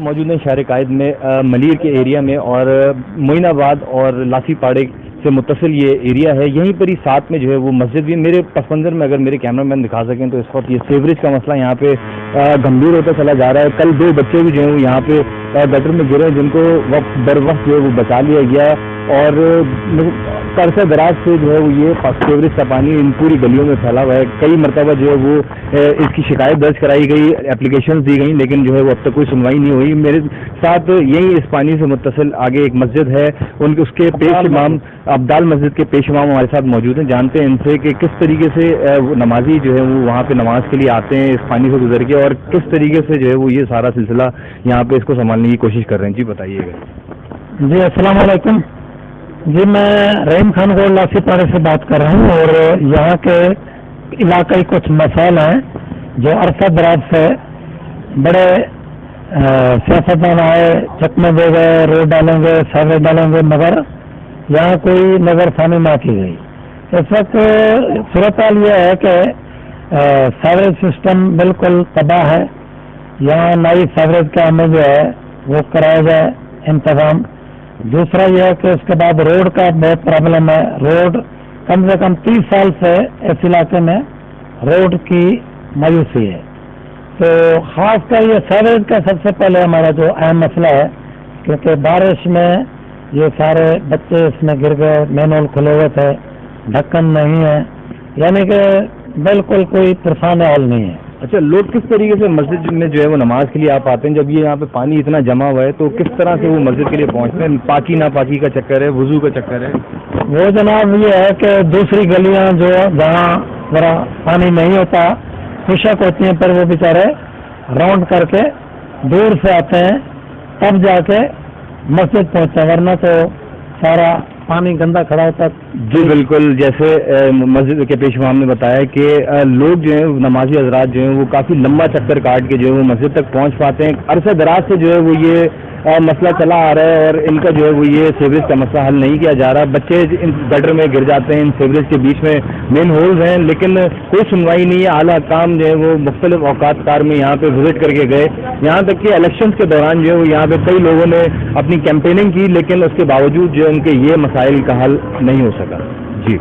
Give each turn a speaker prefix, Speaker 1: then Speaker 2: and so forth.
Speaker 1: موجود ہیں شہر قائد میں ملیر کے ایریا میں، اور معین آباد اور لاسی پاڑے سے متصل یہ ایریا ہے. یہیں پر ہی ساتھ میں جو ہے وہ مسجد بھی. میرے پس منظر میں اگر میرے کیمرہ مین دکھا سکیں تو اس وقت یہ سیوریج کا مسئلہ یہاں پہ گمبھیر ہوتا چلا جا رہا ہے. کل 2 بچے بھی جو ہیں وہ یہاں پہ گٹر میں گرے جن کو بر وقت جو ہے وہ بچا لیا گیا، اور عرصہ دراز سے جو ہے وہ یہ سیوریج کا پانی ان پوری گلیوں میں پھیلا ہوا ہے. کئی مرتبہ جو ہے وہ اس کی شکایت درج کرائی گئی، اپلیکیشنز دی گئیں، لیکن جو ہے وہ اب تک کوئی سنوائی نہیں ہوئی. میرے ساتھ یہی اس پانی سے متصل آگے ایک مسجد ہے، اس کے پیش امام ابدال مسجد کے پیش امام ہمارے ساتھ موجود ہیں. جانتے ہیں ان سے کہ کس طریقے سے نمازی جو ہے وہ وہاں پہ نماز کے لیے آتے ہیں اس پانی سے گزر کے، اور کس طریقے سے جو ہے وہ یہ سارا سلسلہ یہاں پہ اس کو سنبھالنے کی کوشش کر رہے ہیں. جی بتائیے گا.
Speaker 2: جی السلام علیکم. جی میں رحیم خان گوڑ لاسی پاڑے سے بات کر رہا ہوں، اور یہاں کے علاقائی کچھ مسائل ہیں جو عرصہ دراز سے بڑے سیاستدان آئے، چکمے دے گئے، روڈ ڈالیں گے، سیوریج ڈالیں گے، مگر یہاں کوئی نظر ثانی نہ کی گئی. اس وقت صورتحال یہ ہے کہ سیوریج سسٹم بالکل تباہ ہے. یہاں نئی سیوریج کا ہمیں جو ہے وہ کرایا جائے انتظام. دوسرا یہ ہے کہ اس کے بعد روڈ کا بہت پرابلم ہے. روڈ کم سے کم 30 سال سے اس علاقے میں روڈ کی مایوسی ہے. تو خاص کر یہ سیوریج کا سب سے پہلے ہمارا جو اہم مسئلہ ہے، کیونکہ بارش میں یہ سارے بچے اس میں گر گئے، مین ہول کھلے ہوئے تھے، ڈھکن نہیں ہے، یعنی کہ بالکل کوئی پرسان حال نہیں ہے.
Speaker 1: اچھا، لوگ کس طریقے سے مسجد میں جو ہے وہ نماز کے لیے آپ آتے ہیں؟ جب یہ یہاں پہ پانی اتنا جمع ہوا ہے تو کس طرح سے وہ مسجد کے لیے پہنچتے ہیں؟ پاکی ناپاکی کا چکر ہے، وضو کا چکر ہے؟
Speaker 2: وہ جناب یہ ہے کہ دوسری گلیاں جو جہاں ذرا پانی نہیں ہوتا، خشک ہوتی ہیں، پر وہ بیچارے راؤنڈ کر کے دور سے آتے ہیں تب جا کے مسجد پہنچتے ہیں، ورنہ تو سارا پانی گندا کھڑا ہوتا ہے.
Speaker 1: جی بالکل، جیسے مسجد کے پیش امام نے بتایا کہ لوگ جو ہیں نمازی حضرات جو ہیں وہ کافی لمبا چکر کاٹ کے جو ہے وہ مسجد تک پہنچ پاتے ہیں. عرصہ دراز سے جو ہے وہ یہ مسئلہ چلا آ رہا ہے، اور ان کا جو ہے وہ یہ سیوریج کا مسئلہ حل نہیں کیا جا رہا. بچے ان گٹر میں گر جاتے ہیں، ان سیوریج کے بیچ میں مین ہولز ہیں، لیکن کوئی سنوائی نہیں ہے. اعلیٰ حکام جو ہے وہ مختلف اوقات کار میں یہاں پہ وزٹ کر کے گئے. یہاں تک کہ الیکشنز کے دوران جو ہے وہ یہاں پہ کئی لوگوں نے اپنی کیمپیننگ کی، لیکن اس کے باوجود جو ہے ان کے یہ مسائل کا حل نہیں ہو سکا. جی